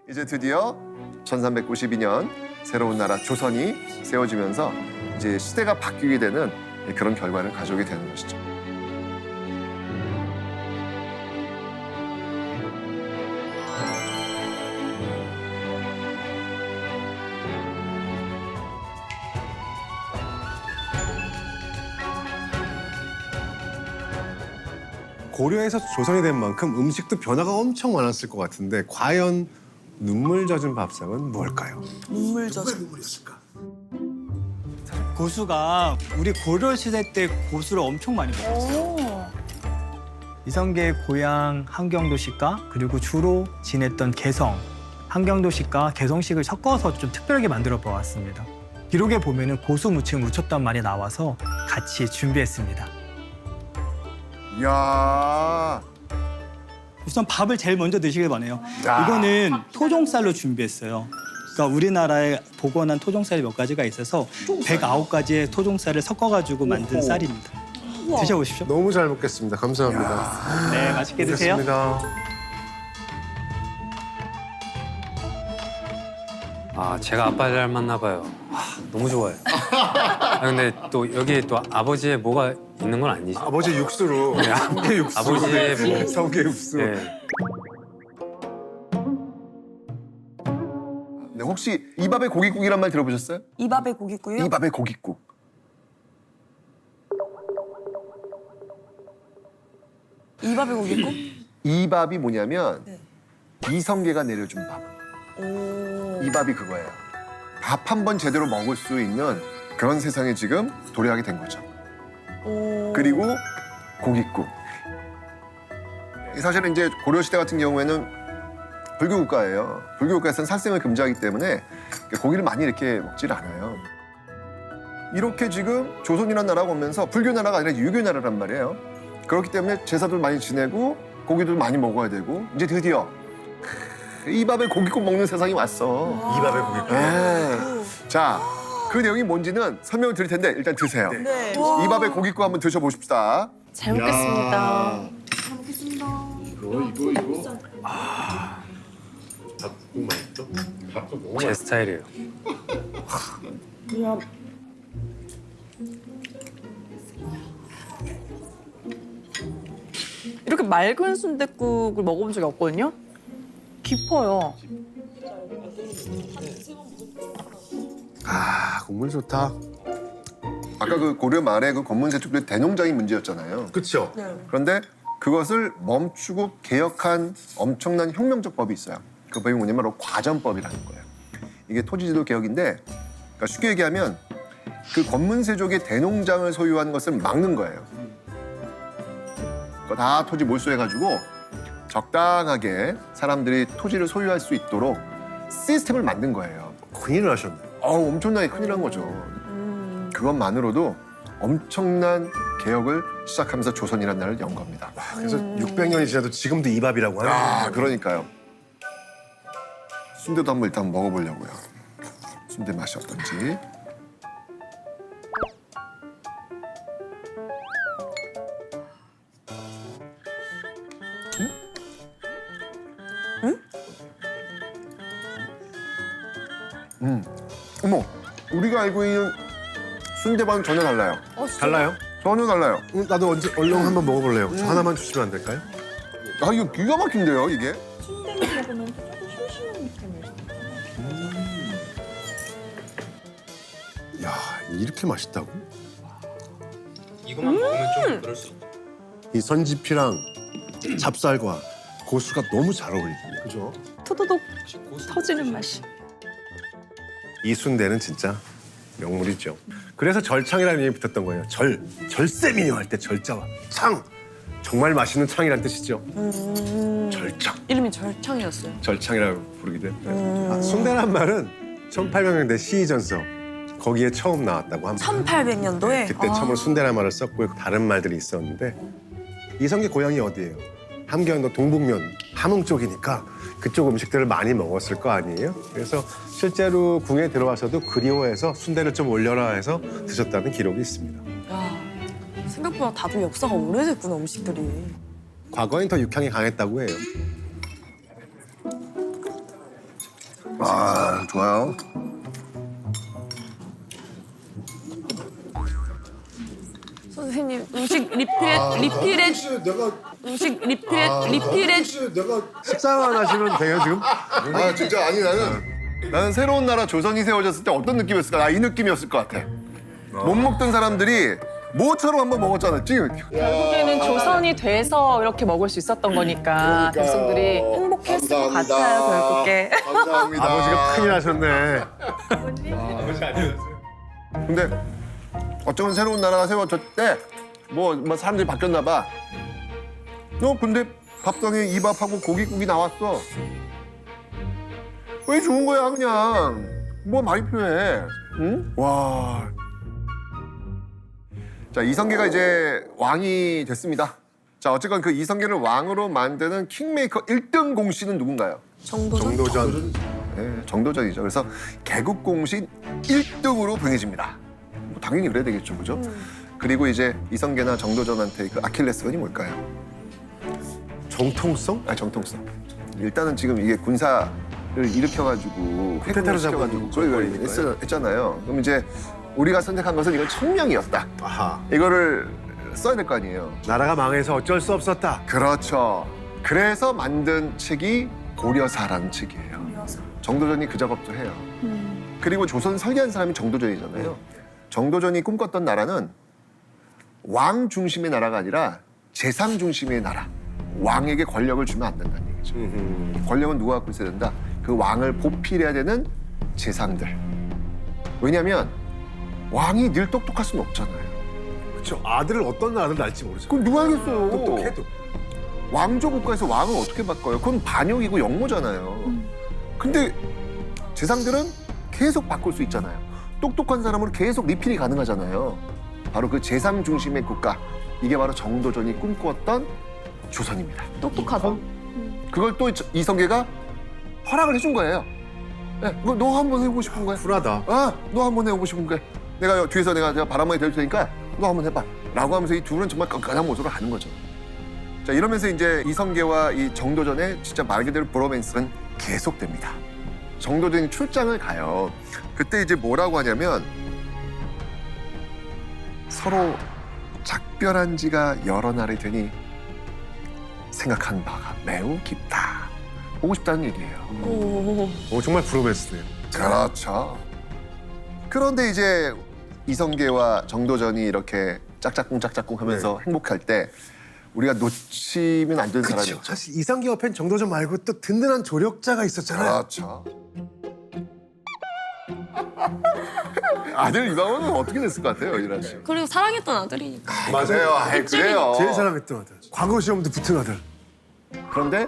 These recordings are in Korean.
이제 드디어 1392년 새로운 나라 조선이 세워지면서 이제 시대가 바뀌게 되는 그런 결과를 가져오게 되는 것이죠. 고려에서 조선이 된 만큼 음식도 변화가 엄청 많았을 것 같은데 과연 눈물 젖은 밥상은 뭘까요? 눈물 젖은 눈물이었을까? 고수가 우리 고려 시대 때 고수를 엄청 많이 먹었어요. 이성계의 고향 함경도식과 그리고 주로 지냈던 개성, 함경도식과 개성식을 섞어서 좀 특별하게 만들어 보았습니다. 기록에 보면은 고수 무침 무쳤단 말이 나와서 같이 준비했습니다. 이야, 우선 밥을 제일 먼저 드시길 바래요. 야. 이거는 토종쌀로 준비했어요. 그러니까 우리나라에 복원한 토종쌀이 몇 가지가 있어서 109가지의 토종쌀을 섞어가지고 만든 쌀입니다. 드셔보십시오. 너무 잘 먹겠습니다. 감사합니다. 네, 맛있게 드세요. 먹겠습니다. 아, 제가 아빠를 닮았나 봐요. 너무 좋아요. 근데 또 여기에 또 아버지의 뭐가 있는 건 아니죠? 아버지 육수로 성게 육수. 아버지의 뭐- 성게 육수. 네. 네, 혹시 이 밥에 고깃국이란 말 들어보셨어요? 이 밥에 고깃국이요? 이 밥에 고깃국. 이 밥에 고깃국? 이 밥이 뭐냐면 네. 이성계가 내려준 밥. 오. 이 밥이 그거예요. 밥 한 번 제대로 먹을 수 있는 그런 세상에 지금 도래하게 된 거죠. 오. 그리고 고깃국. 사실은 이제 고려시대 같은 경우에는 불교 국가예요. 불교 국가에서는 살생을 금지하기 때문에 고기를 많이 이렇게 먹질 않아요. 이렇게 지금 조선이라는 나라가 오면서 불교 나라가 아니라 유교 나라란 말이에요. 그렇기 때문에 제사도 많이 지내고 고기도 많이 먹어야 되고 이제 드디어 이 밥에 고깃국 먹는 세상이 왔어. 이 밥에 고깃국. 네. 자, 그 내용이 뭔지는 설명을 드릴 텐데 일단 드세요. 네. 이 밥에 고깃국 한번 드셔보십시다. 잘 먹겠습니다. 밥국 맛있어? 밥도 너무 제 스타일이에요. 이렇게 맑은 순댓국을 먹어본 적이 없거든요. 깊어요. 아, 국물 좋다. 아까 그 고려 말에 그 권문세축들의 대농장이 문제였잖아요. 그렇죠? 그런데 그것을 멈추고 개혁한 엄청난 혁명적 법이 있어요. 그 법이 뭐냐면 바로 과전법이라는 거예요. 이게 토지지도 개혁인데 그러니까 쉽게 얘기하면 그 권문세족의 대농장을 소유한 것을 막는 거예요. 그거 다 토지 몰수해가지고 적당하게 사람들이 토지를 소유할 수 있도록 시스템을 만든 거예요. 큰일 나셨네. 엄청나게 큰일 난 거죠. 그것만으로도 엄청난 개혁을 시작하면서 조선이라는 나라를 연 겁니다. 그래서 600년이 지나도 지금도 이 밥이라고 하는 거예요. 그러니까요. 순대도 한번 일단 먹어보려고요. 순대 맛이 어떤지. 어머, 우리가 알고 있는 순대와는 전혀 달라요. 달라요? 전혀 달라요. 나도 언제 얼른 한번 먹어볼래요. 저 하나만 주시면 안 될까요? 아, 이거 기가 막힌데요, 이게? 야, 이렇게 맛있다고? 이것만 먹으면 좀 그럴 수 있죠. 이 선지피랑 찹쌀과 고수가 너무 잘 어울리거든요. 그죠? 토도독 터지는 맛이. 이 순대는 진짜 명물이죠. 그래서 절창이라는 이름이 붙었던 거예요. 절세미녀 할 때 절자와 창. 정말 맛있는 창이란 뜻이죠. 절창. 이름이 절창이었어요. 절창이라고 부르기도 했고요. 순대란 말은 1800년대 시의전서 거기에 처음 나왔다고 합니다. 1800년도에? 그때 처음으로 순대란 말을 썼고 다른 말들이 있었는데 이성계 고향이 어디예요? 함경도 동북면 함흥 쪽이니까 그쪽 음식들을 많이 먹었을 거 아니에요? 그래서 실제로 궁에 들어와서도 그리워해서 순대를 좀 올려라 해서 드셨다는 기록이 있습니다. 야, 생각보다 다들 역사가 오래됐구나, 음식들이. 과거엔 더 육향이 강했다고 해요. 아, 좋아요. 선생님 음식 리필해 음식 리필해 식사만 하시면 돼요 지금? 아, 진짜 아니 나는 새로운 나라 조선이 세워졌을 때 어떤 느낌이었을까? 나 이 느낌이었을 것 같아. 못 먹던 사람들이 모처럼 한번 먹었잖아. 지금 결국에는 조선이 돼서 이렇게 먹을 수 있었던 거니까 백성들이 행복했을 것 같아요 결국에. 감사합니다. 아버지가 큰일 하셨네. 근데 어쩌면 새로운 나라가 세워졌을 때 뭐 사람들이 바뀌었나 봐. 근데 밥상에 이 밥하고 고깃국이 나왔어. 왜 좋은 거야 그냥. 뭐 많이 필요해. 응? 와. 자, 이성계가 이제 왕이 됐습니다. 자, 어쨌건 그 이성계를 왕으로 만드는 킹메이커 1등 공신은 누군가요? 정도전. 네, 정도전이죠. 그래서 개국공신 1등으로 봉해집니다. 뭐 당연히 그래야 되겠죠, 그죠? 그리고 이제 이성계나 정도전한테 그 아킬레스건이 뭘까요? 정통성? 아, 정통성. 일단은 지금 이게 군사를 일으켜가지고 쿠데타를 잡은 그걸 정권이니까요. 했잖아요. 그럼 이제 우리가 선택한 것은 이건 청명이었다. 아하. 이거를 써야 될 거 아니에요. 나라가 망해서 어쩔 수 없었다. 그렇죠. 그래서 만든 책이 고려사라는 책이에요. 정도전이 그 작업도 해요. 그리고 조선 설계한 사람이 정도전이잖아요. 정도전이 꿈꿨던 나라는 왕 중심의 나라가 아니라 재상 중심의 나라. 왕에게 권력을 주면 안 된다는 얘기죠. 권력은 누가 갖고 있어야 된다? 그 왕을 보필해야 되는 재상들. 왜냐하면 왕이 늘 똑똑할 수는 없잖아요. 그렇죠. 아들을 어떤 아들 낳을지 모르죠. 그럼 누가 하겠어요? 똑똑해도. 왕조 국가에서 왕을 어떻게 바꿔요? 그건 반역이고 역모잖아요. 근데 재상들은 계속 바꿀 수 있잖아요. 똑똑한 사람으로 계속 리필이 가능하잖아요. 바로 그 재상 중심의 국가. 이게 바로 정도전이 꿈꾸었던 조선입니다. 똑똑하다. 그걸 또 이성계가 허락을 해준 거예요. 네, 너 한번 해보고 싶은 거야? 쿨하다. 아, 너 한번 해보고 싶은 거야. 내가 뒤에서 내가 바람막이 될 테니까 너 한번 해봐. 라고 하면서 이 둘은 정말 끈끈한 모습으로 하는 거죠. 자, 이러면서 이제 이성계와 이 정도전의 진짜 말 그대로 브로맨스는 계속됩니다. 정도전이 출장을 가요. 그때 이제 뭐라고 하냐면 서로 작별한 지가 여러 날이 되니 생각한 바가 매우 깊다. 보고 싶다는 얘기예요. 오, 정말 브로맨스네요. 그렇죠. 그런데 이제 이성계와 정도전이 이렇게 짝짝꿍 하면서 행복할 때 우리가 놓치면 안 되는 사람이 그렇죠. 있죠. 사실 이성계 옆엔 정도전 말고 또 든든한 조력자가 있었잖아요. 그렇죠. 아들 이방원은 어떻게 됐을 것 같아요, 이란 씨? 그리고 사랑했던 아들이니까. 맞아요. 아이, 그래요. 제일 사랑했던 아들. 과거 시험도 붙은 아들. 그런데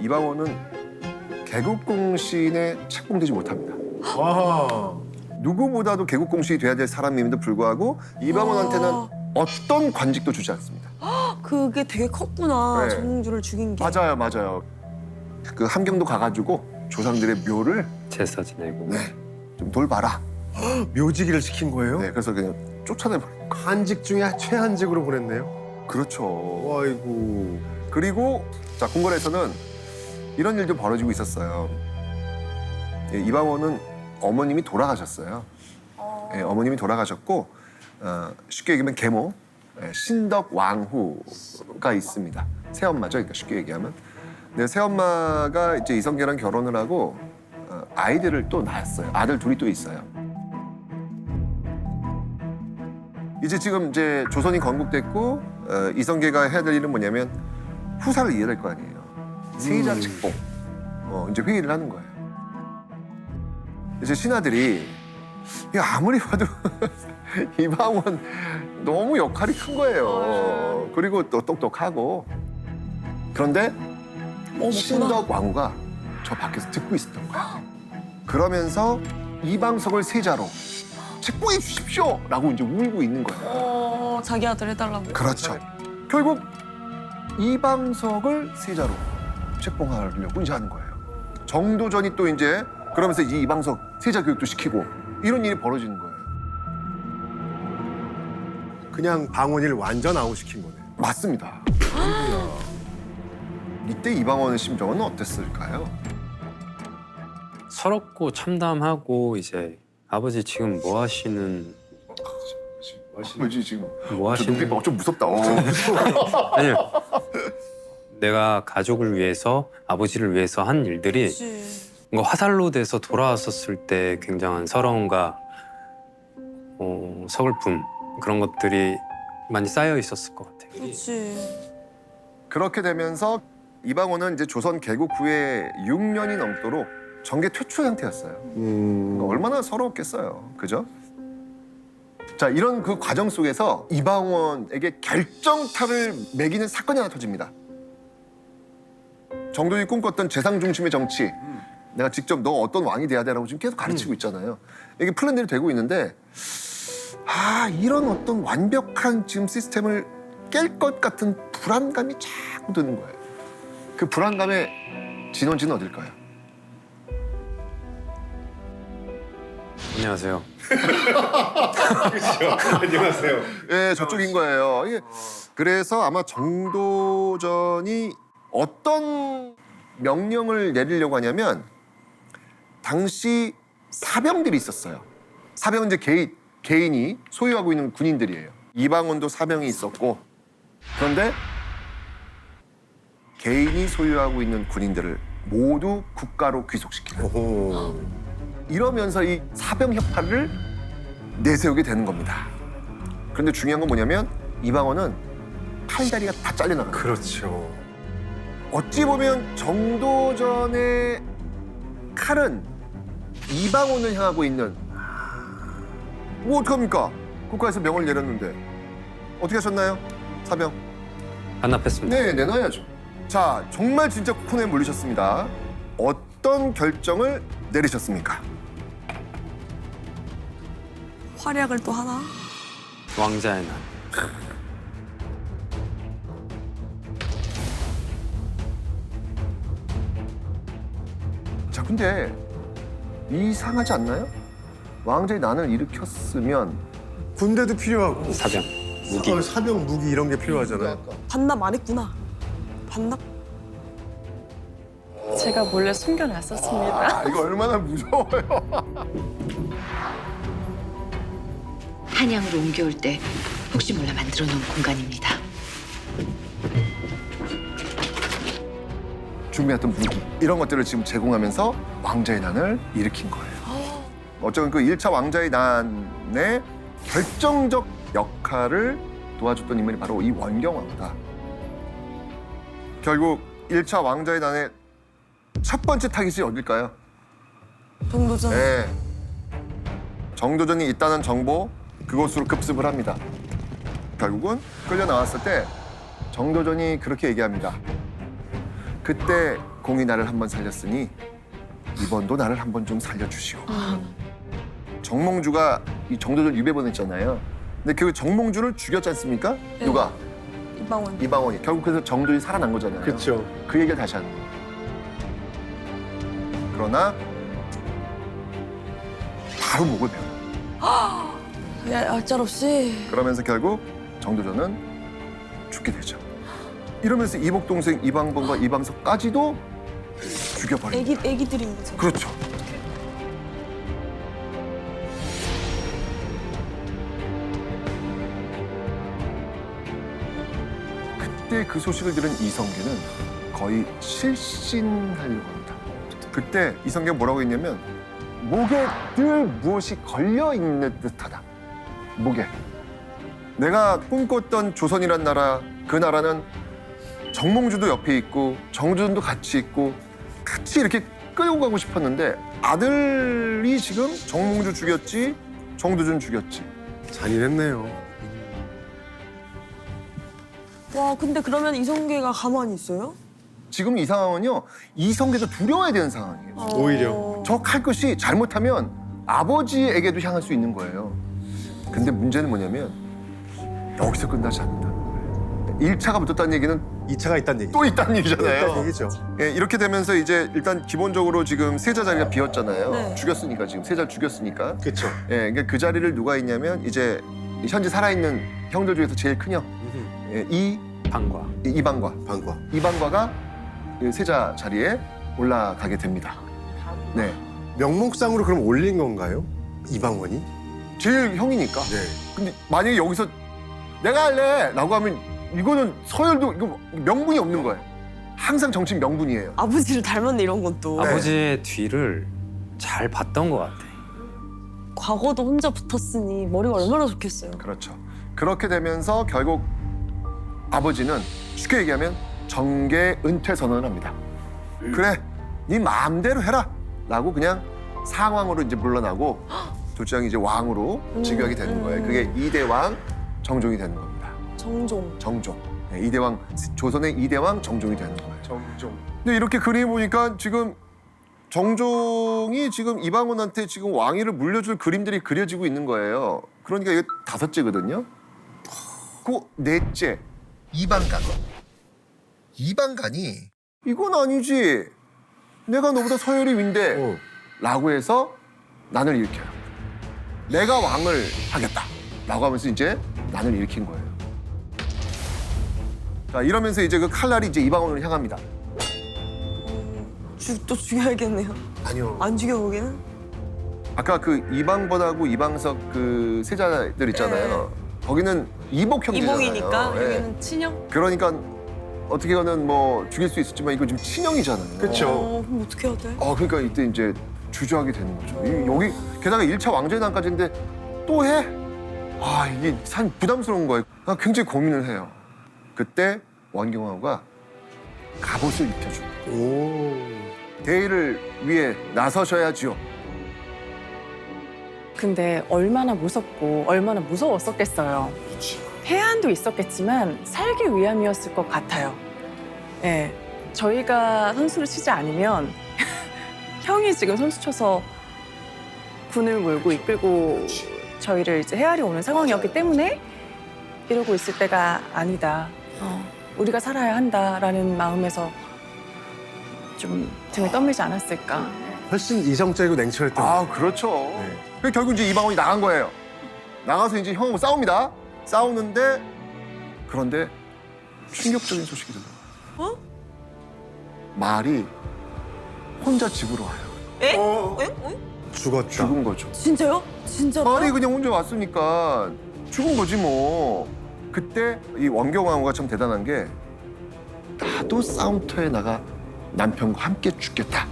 이방원은 개국공신에 책봉되지 못합니다. 와. 누구보다도 개국공신이 돼야 될 사람임에도 불구하고 이방원한테는 어떤 관직도 주지 않습니다. 그게 되게 컸구나. 네. 정몽주를 죽인 게. 맞아요. 그 함경도 가가지고 조상들의 묘를 제사 지내고. 좀 돌봐라. 묘지기를 시킨 거예요? 네, 그래서 그냥 쫓아내버려. 한직 중에 최한직으로 보냈네요. 그렇죠. 아이고. 그리고 자 궁궐에서는 이런 일도 벌어지고 있었어요. 예, 이방원은 어머님이 돌아가셨어요. 예, 어머님이 돌아가셨고 쉽게 얘기하면 계모 신덕 왕후가 있습니다. 새엄마죠, 그러니까 쉽게 얘기하면. 근데 새엄마가 이제 이성계랑 결혼을 하고 아이들을 또 낳았어요. 아들 둘이 또 있어요. 이제 지금 이제 조선이 건국됐고 이성계가 해야 될 일은 뭐냐면 후사를 이어야 될 거 아니에요. 세자 책봉. 이제 회의를 하는 거예요. 이제 신하들이 야, 아무리 봐도 이방원 너무 역할이 큰 거예요. 그리고 또 똑똑하고. 그런데 신덕 왕후가 저 밖에서 듣고 있었던 거예요. 그러면서 이방석을 세자로 책봉해 주십시오! 라고 이제 울고 있는 거예요. 자기 아들 해달라고. 그렇죠. 결국 이방석을 세자로 책봉하려고 이제 하는 거예요. 정도전이 또 이제 그러면서 이 이방석 세자 교육도 시키고 이런 일이 벌어지는 거예요. 그냥 방언이를 완전 아웃시킨 거네. 맞습니다. 이때 이방원의 심정은 어땠을까요? 서럽고 참담하고 이제 아버지 지금 뭐 하시는 뭐지 지금? 뭐 저 눈빛 하시는 봐좀 무섭다. 아니요. 내가 가족을 위해서 아버지를 위해서 한 일들이 그치. 뭔가 화살로 돼서 돌아왔었을 때 굉장한 서러움과 서글픔 그런 것들이 많이 쌓여 있었을 것 같아요. 그치. 그렇게 되면서 이방원은 이제 조선 개국 후에 6년이 넘도록 정계 퇴출 상태였어요. 그러니까 얼마나 서러웠겠어요. 그죠? 자, 이런 그 과정 속에서 이방원에게 결정타를 매기는 사건이 하나 터집니다. 정도전이 꿈꿨던 재상 중심의 정치. 내가 직접 너 어떤 왕이 돼야 되라고 지금 계속 가르치고 있잖아요. 이게 플랜대로 되고 있는데 이런 어떤 완벽한 지금 시스템을 깰 것 같은 불안감이 자꾸 드는 거예요. 그 불안감의 진원지는 어딜까요? 안녕하세요. 안녕하세요. 예, 저쪽인 거예요. 이게 그래서 아마 정도전이 어떤 명령을 내리려고 하냐면 당시 사병들이 있었어요. 사병은 이제 개인이 소유하고 있는 군인들이에요. 이방원도 사병이 있었고 그런데 개인이 소유하고 있는 군인들을 모두 국가로 귀속시키는 오호. 이러면서 이 사병 협파를 내세우게 되는 겁니다. 그런데 중요한 건 뭐냐면 이방원은 팔다리가 다 잘려나가요. 그렇죠. 어찌 보면 정도전의 칼은 이방원을 향하고 있는 뭐 어떡합니까? 국가에서 명을 내렸는데 어떻게 하셨나요? 사병. 반납했습니다. 네, 내놔야죠. 자, 정말 진짜 코너에 몰리셨습니다. 어떤 결정을 내리셨습니까? 활약을 또 하나? 왕자의 날. 자, 근데 이상하지 않나요? 왕자의 난을 일으켰으면 군대도 필요하고 사병, 무기. 사병 무기 이런 게 필요하잖아요. 반납 안 했구나. 반납? 제가 몰래 숨겨놨었습니다. 이거 얼마나 무서워요. 한양으로 옮겨올 때 혹시 몰라 만들어 놓은 공간입니다. 준비했던 무기 이런 것들을 지금 제공하면서 왕자의 난을 일으킨 거예요. 어쩌면 그 1차 왕자의 난의 결정적 역할을 도와줬던 인물이 바로 이 원경왕후다. 결국 1차 왕자의 난의 첫 번째 타깃이 어딜까요? 정도전. 네. 정도전이 있다는 정보 그곳으로 급습을 합니다. 결국은 끌려 나왔을 때 정도전이 그렇게 얘기합니다. 그때 공이 나를 한 번 살렸으니 이번도 나를 한 번 좀 살려주시오. 정몽주가 이 정도전 유배보냈잖아요. 근데 그 정몽주를 죽였지 않습니까? 네. 누가? 이방원. 이방원이. 결국 그래서 정도전이 살아난 거잖아요. 그렇죠. 그 얘기를 다시 하는 거예요. 그러나 바로 목을 베어요. 얄짤없이. 그러면서 결국 정도전은 죽게 되죠. 이러면서 이복 동생 이방번과 이방석까지도 죽여버립니다. 애기들인 거죠. 그렇죠. 그때 그 소식을 들은 이성계는 거의 실신하려고 합니다. 그때 이성계가 뭐라고 했냐면 목에 늘 무엇이 걸려있는 듯하다. 목에. 내가 꿈꿨던 조선이란 나라, 그 나라는 정몽주도 옆에 있고 정조준도 같이 있고 같이 이렇게 끌고 가고 싶었는데 아들이 지금 정몽주 죽였지, 정조준 죽였지. 잔인했네요. 와, 근데 그러면 이성계가 가만히 있어요? 지금 이 상황은요, 이성계도 두려워야 되는 상황이에요. 오히려. 저 칼 것이 잘못하면 아버지에게도 향할 수 있는 거예요. 근데 문제는 뭐냐면 여기서 끝나지 않는다는 거예요. 1차가 붙었다는 얘기는 2차가 있다는 얘기. 또 있다는 있다는 얘기잖아요. 얘기죠. 예, 이렇게 되면서 이제 일단 기본적으로 지금 세자 자리가 비었잖아요. 네. 죽였으니까 지금 세자를 죽였으니까. 그렇죠. 예, 그러니까 그 자리를 누가 있냐면 이제 현재 살아있는 형들 중에서 제일 큰 형, 예, 방과. 이방과. 방과. 이방과가 그 세자 자리에 올라가게 됩니다. 네. 명목상으로 그럼 올린 건가요? 이방원이? 제일 형이니까. 네. 근데 만약에 여기서 내가 할래 라고 하면 이거는 서열도 이거 명분이 없는 거예요. 항상 정치인 명분이에요. 아버지를 닮았네 이런 것도. 네. 아버지의 뒤를 잘 봤던 것 같아. 과거도 혼자 붙었으니 머리가 얼마나 좋겠어요. 그렇죠. 그렇게 되면서 결국 아버지는 쉽게 얘기하면 정계 은퇴 선언을 합니다. 그래, 네 마음대로 해라 라고 그냥 상왕으로 이제 물러나고 둘째 형이 이제 왕으로 즉위하게 되는 거예요. 그게 이대왕 정종이 되는 겁니다. 정종. 정종. 네, 이대왕, 조선의 이대왕 정종이 되는 거예요. 정종. 근데 이렇게 그림 보니까 지금 정종이 지금 이방원한테 지금 왕위를 물려줄 그림들이 그려지고 있는 거예요. 그러니까 이게 5째거든요. 그 넷째, 이방간. 이방간이 이건 아니지. 내가 너보다 서열이 윈데 라고 해서 난을 일으켜요. 내가 왕을 하겠다 라고 하면서 이제 난을 일으킨 거예요. 자, 이러면서 이제 그 칼날이 이제 이방원을 향합니다. 또 죽여야겠네요. 아니요. 안 죽여보기는? 아까 그 이방번하고 이방석 그 세자들 있잖아요. 거기는 이복 형제잖아요. 이봉이니까 예. 여기는 친형? 그러니까 어떻게든 뭐 죽일 수 있었지만 이거 지금 친형이잖아요. 그쵸. 그럼 어떻게 해야 돼? 그러니까 이때 이제 주저하게 되는 거죠. 여기 게다가 1차 왕조의 난까지인데 또 해? 이게 참 부담스러운 거예요. 굉장히 고민을 해요. 그때 원경화가 갑옷을 입혀줍니다. 오. 대의를 위해 나서셔야지요. 근데 얼마나 무섭고 얼마나 무서웠었겠어요. 해안도 있었겠지만 살기 위함이었을 것 같아요. 예, 저희가 선수를 치지 않으면 형이 지금 선수 쳐서 군을 몰고 이끌고 저희를 이제 헤아려 오는 상황이었기 때문에 이러고 있을 때가 아니다. 우리가 살아야 한다라는 마음에서 좀 등을 떠밀지 않았을까. 훨씬 이성적이고 냉철했던. 그렇죠. 네. 그래서 결국 이제 이방원이 나간 거예요. 나가서 이제 형하고 싸웁니다. 싸우는데 그런데 충격적인 소식이 들려요. 말이 혼자 집으로 와요. 에? 죽었다. 죽은 거죠. 진짜요? 진짜로? 말이 그냥 혼자 왔으니까 죽은 거지 뭐. 그때 이 원경왕후가 참 대단한 게 나도 싸움터에 나가 남편과 함께 죽겠다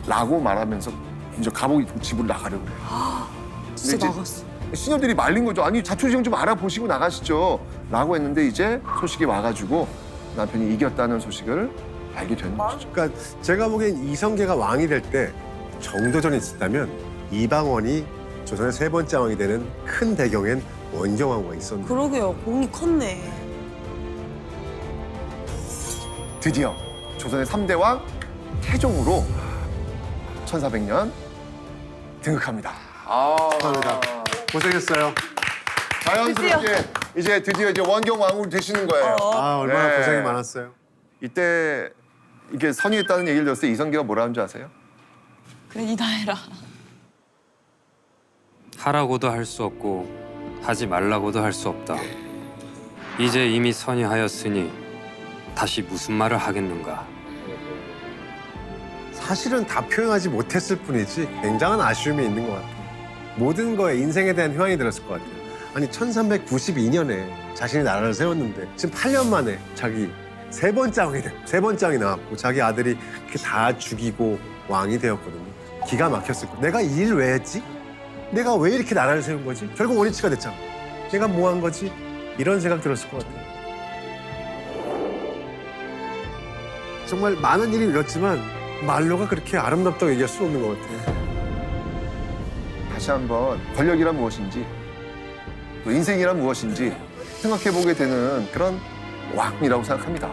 라고 말하면서 이제 감옥이 집으로 나가려고 해요. 진짜 이제 나갔어. 시녀들이 말린 거죠. 아니 자초지종 좀 알아보시고 나가시죠 라고 했는데 이제 소식이 와가지고 남편이 이겼다는 소식을 알게 되는 거죠. 그러니까 제가 보기엔 이성계가 왕이 될 때 정도전이 있었다면 이방원이 조선의 3번째 왕이 되는 큰 배경엔 원경왕후가 있었는데. 그러게요. 공이 컸네. 드디어 조선의 3대 왕 태종으로 1400년 등극합니다. 감사합니다. 고생했어요. 자연스럽게 이제 드디어 이제 원경왕후로 되시는 거예요. 얼마나 네. 고생이 많았어요. 이때 이게 선의했다는 얘기를 들었을 때 이성계가 뭐라 하는 줄 아세요? 그래 니다 해라. 하라고도 할 수 없고 하지 말라고도 할 수 없다. 이제 이미 선의하였으니 다시 무슨 말을 하겠는가. 사실은 다 표현하지 못했을 뿐이지 굉장한 아쉬움이 있는 것 같아요. 모든 거에 인생에 대한 희망이 들었을 것 같아요. 아니 1392년에 자신이 나라를 세웠는데 지금 8년 만에 자기 3번째 왕이 되고 3번째 왕이 나왔고 자기 아들이 이렇게 다 죽이고 왕이 되었거든요. 기가 막혔을 거예요. 내가 이 일 왜 했지? 내가 왜 이렇게 나라를 세운 거지? 결국 원위치가 됐잖아. 내가 뭐 한 거지? 이런 생각 들었을 것 같아요. 정말 많은 일이 일었지만 말로가 그렇게 아름답다고 얘기할 수 없는 것 같아요. 다시 한번 권력이란 무엇인지 또 인생이란 무엇인지 생각해보게 되는 그런 왕이라고 생각합니다.